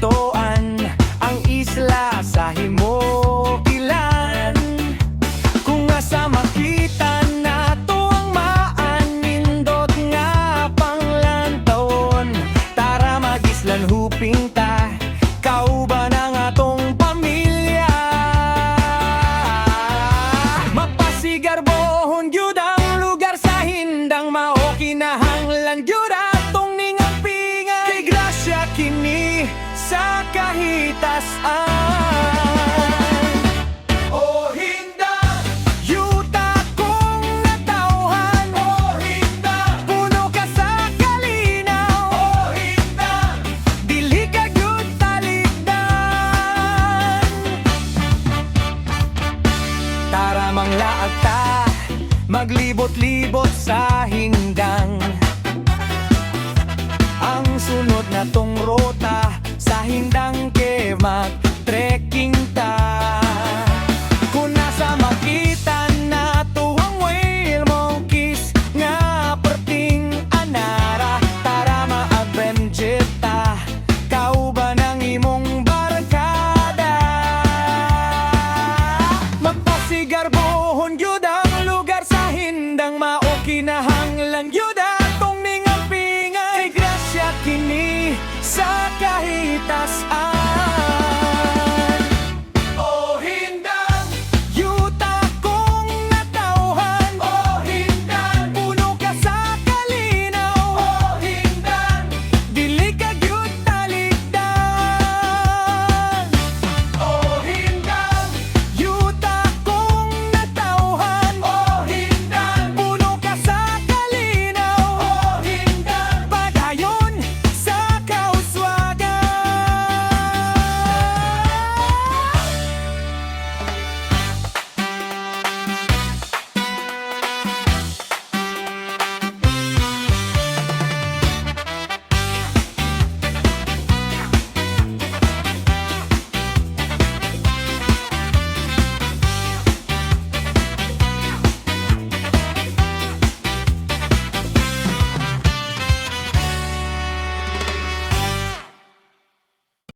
batoan ang isla sa himo ilan. Kung asa makita nato ang maanindot nga panglantawon, tara mag-islan huping ta, kauban ang atong pamilya. Mapasigarbohon gyud ang lugar sa hindang mao kinahanglan gyud atong ningampingan, kay grasya kini sa kahitasan. O hindang yuta kong natawhan, o hindang puno ka sa kalinaw, o hindang dili ka gyud talikdan. Tara manglaag ta, maglibot-libot sa hindang. Ang sunod na tong rota sa hindang ke mag-trekking ta. Kung nasa makita nato ang whale monkeys nga perting anara, tara ma-adventure ta, kauban ang imong barkada. Magpasigarbohon gyud ang lugar sa hindang mao kinahanglan gyud atong ningampingan, kay grasya kini sa kahitasan.